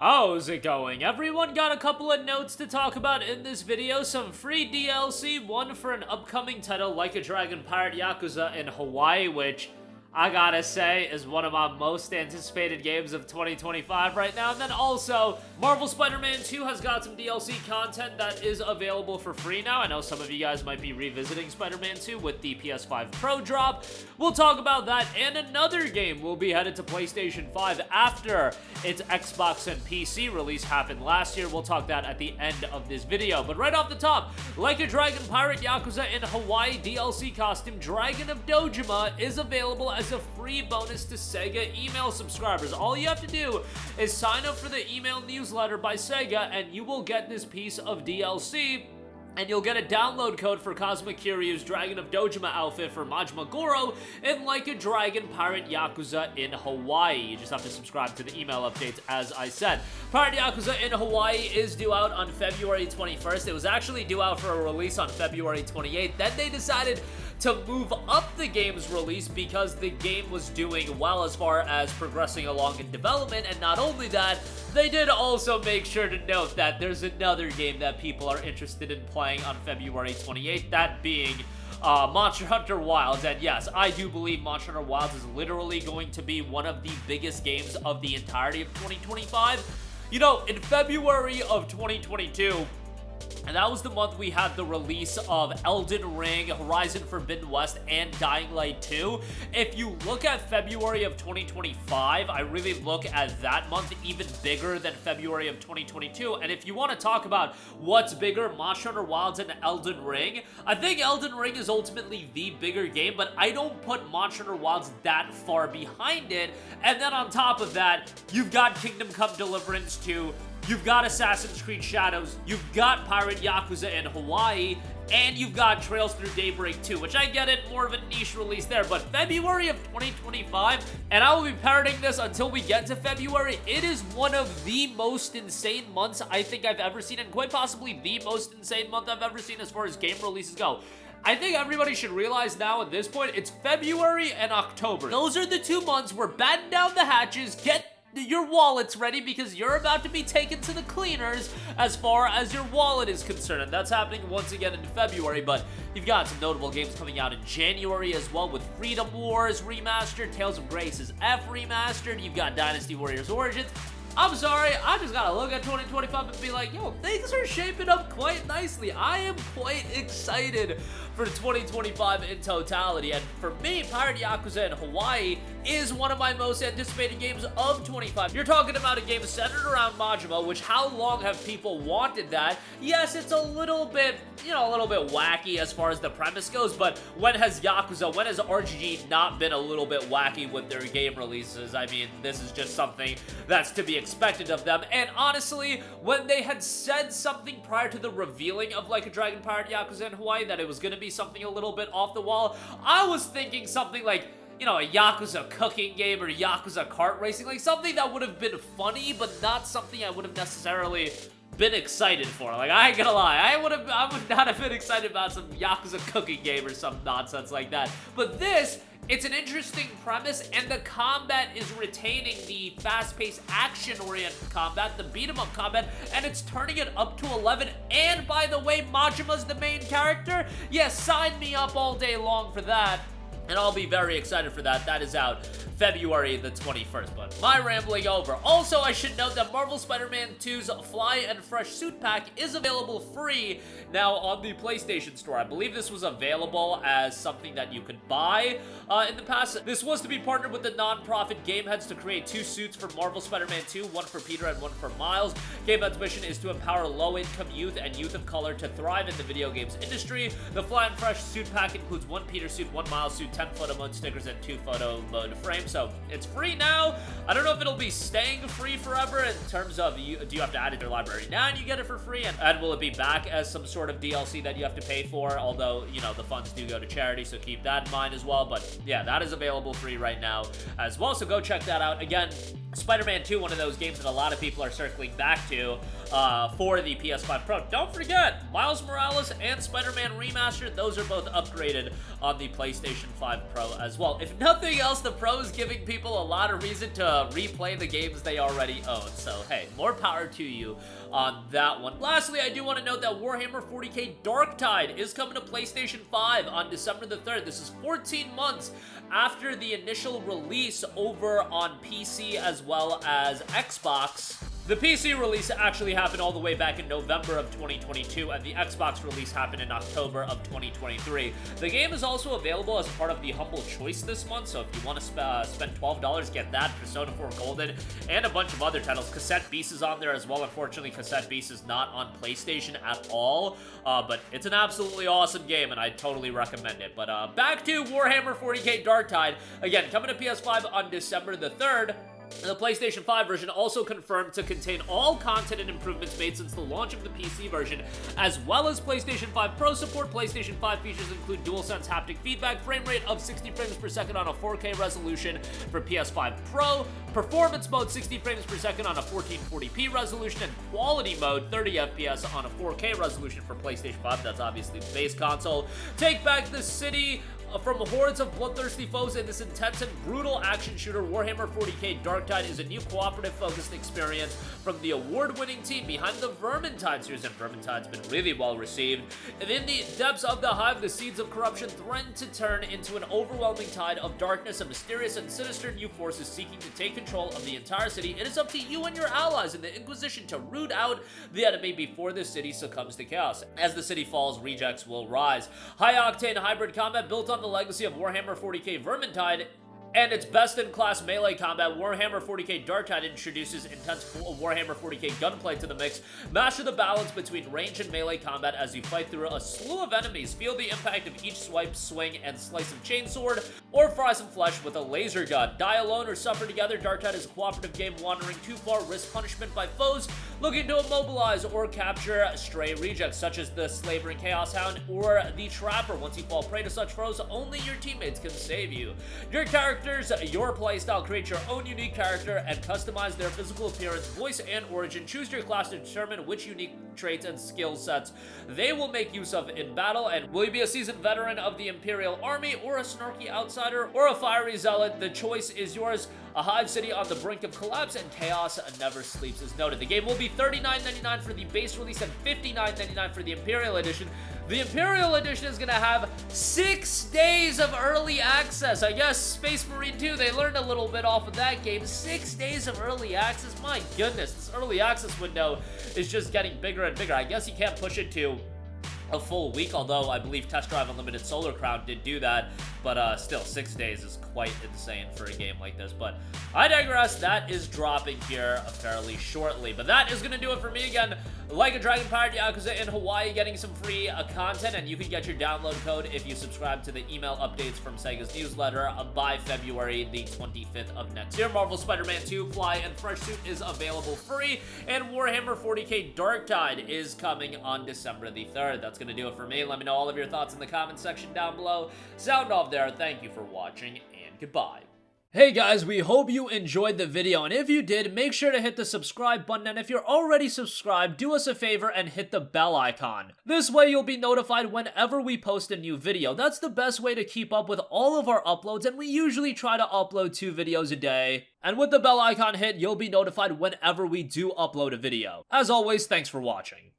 How's it going? Everyone got a couple of notes to talk about in this video. Some free DLC, one for an upcoming title like a Dragon Pirate Yakuza in Hawaii, which I gotta say is one of my most anticipated games of 2025 right now. And then also, Marvel Spider-Man 2 has got some DLC content that is available for free now. I know some of you guys might be revisiting Spider-Man 2 with the PS5 Pro drop. We'll talk about that, and another game will be headed to PlayStation 5 after its Xbox and PC release happened last year. We'll talk that at the end of this video. But right off the top, Like a Dragon Pirate Yakuza in Hawaii DLC costume Dragon of Dojima is available as a free bonus to Sega email subscribers. All you have to do is sign up for the email newsletter by Sega and you will get this piece of DLC. And you'll get a download code for Cosmic Kiryu's Dragon of Dojima outfit for Majima Goro in Like a Dragon Pirate Yakuza in Hawaii. You just have to subscribe to the email updates, as I said. Pirate Yakuza in Hawaii is due out on February 21st. It was actually due out for a release on February 28th. Then they decided to move up the game's release because the game was doing well as far as progressing along in development. And not only that, they did also make sure to note that there's another game that people are interested in playing on February 28th, that being Monster Hunter Wilds. And yes, I do believe Monster Hunter Wilds is literally going to be one of the biggest games of the entirety of 2025. You know, in February of 2022, and that was the month we had the release of Elden Ring, Horizon Forbidden West, and Dying Light 2. If you look at February of 2025, I really look at that month even bigger than February of 2022. And if you want to talk about what's bigger, Monster Hunter Wilds and Elden Ring, I think Elden Ring is ultimately the bigger game, but I don't put Monster Hunter Wilds that far behind it. And then on top of that, you've got Kingdom Come Deliverance 2, you've got Assassin's Creed Shadows, you've got Pirate Yakuza in Hawaii, and you've got Trails Through Daybreak 2, which I get it, more of a niche release there. But February of 2025, and I will be parroting this until we get to February, it is one of the most insane months I think I've ever seen, and quite possibly the most insane month I've ever seen as far as game releases go. I think everybody should realize now at this point, it's February and October. Those are the 2 months where batten down the hatches, get your wallets ready, because you're about to be taken to the cleaners as far as your wallet is concerned. And that's happening once again in February, but you've got some notable games coming out in January as well, with Freedom Wars Remastered, Tales of Grace's F Remastered, you've got Dynasty Warriors Origins. I'm sorry, I just gotta look at 2025 and be like, yo, things are shaping up quite nicely. I am quite excited for 2025 in totality. And for me, Pirate Yakuza in Hawaii is one of my most anticipated games of 25. You're talking about a game centered around Majima, which how long have people wanted that? Yes, it's a little bit, a little bit wacky as far as the premise goes, but when has Yakuza, when has RGG not been a little bit wacky with their game releases? I mean, this is just something that's to be expected of them. And honestly, when they had said something prior to the revealing of Like a Dragon Pirate Yakuza in Hawaii that it was going to be something a little bit off the wall, I was thinking something like, a Yakuza cooking game or Yakuza kart racing, like something that would have been funny, but not something I would have necessarily been excited for. Like, I ain't gonna lie, I would not have been excited about some Yakuza cooking game or some nonsense like that. But this, it's an interesting premise, and the combat is retaining the fast-paced, action-oriented combat, the beat-em-up combat, and it's turning it up to 11. And by the way, Majima's the main character. Yes, sign me up all day long for that, and I'll be very excited for that. That is out February the 21st, but my rambling over. Also, I should note that Marvel Spider-Man 2's Fly and Fresh Suit Pack is available free now on the PlayStation Store. I believe this was available as something that you could buy in the past. This was to be partnered with the non-profit Gameheads to create 2 suits for Marvel Spider-Man 2, one for Peter and one for Miles. Gamehead's mission is to empower low-income youth and youth of color to thrive in the video games industry. The Fly and Fresh Suit Pack includes 1 Peter suit, 1 Miles suit, 10 photo mode stickers, and 2 photo mode frames. So it's free now. I don't know if it'll be staying free forever in terms of do you have to add it to your library now and you get it for free, and will it be back as some sort of DLC that you have to pay for, although the funds do go to charity, so keep that in mind as well. But yeah, that is available free right now as well, so go check that out. Again, Spider-Man 2, one of those games that a lot of people are circling back to for the PS5 Pro. Don't forget, Miles Morales and Spider-Man Remastered, those are both upgraded on the PlayStation 5 Pro as well. If nothing else, the Pro is giving people a lot of reason to replay the games they already own. So, hey, more power to you on that one. Lastly, I do want to note that Warhammer 40k Darktide is coming to PlayStation 5 on December the 3rd. This is 14 months after the initial release over on PC as well as Xbox. The PC release actually happened all the way back in November of 2022, and the Xbox release happened in October of 2023. The game is also available as part of the Humble Choice this month, so if you want to spend $12, get that, Persona 4 Golden, and a bunch of other titles. Cassette Beast is on there as well. Unfortunately, Cassette Beast is not on PlayStation at all, but it's an absolutely awesome game, and I totally recommend it. But back to Warhammer 40k Darktide. Again, coming to PS5 on December the 3rd. The PlayStation 5 version also confirmed to contain all content and improvements made since the launch of the PC version, as well as PlayStation 5 Pro support. PlayStation 5 features include DualSense haptic feedback, frame rate of 60 frames per second on a 4K resolution for PS5 Pro, performance mode 60 frames per second on a 1440p resolution, and quality mode 30 FPS on a 4K resolution for PlayStation 5. That's obviously the base console. Take back the city from hordes of bloodthirsty foes in this intense and brutal action shooter. Warhammer 40k Darktide is a new cooperative-focused experience from the award-winning team behind the Vermintide series, and Vermintide's been really well received. And in the depths of the hive, the seeds of corruption threaten to turn into an overwhelming tide of darkness. A mysterious and sinister new force is seeking to take control of the entire city. It is up to you and your allies in the Inquisition to root out the enemy before the city succumbs to chaos. As the city falls, rejects will rise. High-octane hybrid combat built on the legacy of Warhammer 40k Vermintide and its best-in-class melee combat. Warhammer 40k Darktide introduces intense Warhammer 40k gunplay to the mix. Master the balance between range and melee combat as you fight through a slew of enemies. Feel the impact of each swipe, swing, and slice of chainsword, or fry some flesh with a laser gun. Die alone or suffer together. Darktide is a cooperative game. Wandering too far, risk punishment by foes looking to immobilize or capture stray rejects, such as the Slavering Chaos Hound or the Trapper. Once you fall prey to such foes, only your teammates can save you. Your your playstyle. Create your own unique character and customize their physical appearance, voice, and origin. Choose your class to determine which unique traits and skill sets they will make use of in battle. And will you be a seasoned veteran of the Imperial Army, or a snarky outsider, or a fiery zealot? The choice is yours. A hive city on the brink of collapse, and chaos never sleeps is noted. The game will be $39.99 for the base release and $59.99 for the Imperial Edition. The Imperial Edition is going to have 6 days of early access. I guess Space Marine 2, they learned a little bit off of that game. 6 days of early access? My goodness, this early access window is just getting bigger and bigger. I guess you can't push it to a full week, although I believe Test Drive Unlimited Solar Crown did do that, but still, 6 days is quite insane for a game like this. But I digress. That is dropping here fairly shortly, but that is going to do it for me. Again, Like a Dragon Pirate Yakuza in Hawaii getting some free content, and you can get your download code if you subscribe to the email updates from Sega's newsletter by February the 25th of next year. Marvel Spider-Man 2 Fly and Fresh Suit is available free, and Warhammer 40k Darktide is coming on December the 3rd. That's going to do it for me. Let me know all of your thoughts in the comment section down below. Sound off there. Thank you for watching, and goodbye. Hey guys, we hope you enjoyed the video, and if you did, make sure to hit the subscribe button, and if you're already subscribed, do us a favor and hit the bell icon. This way you'll be notified whenever we post a new video. That's the best way to keep up with all of our uploads, and we usually try to upload 2 videos a day. And with the bell icon hit, you'll be notified whenever we do upload a video. As always, thanks for watching.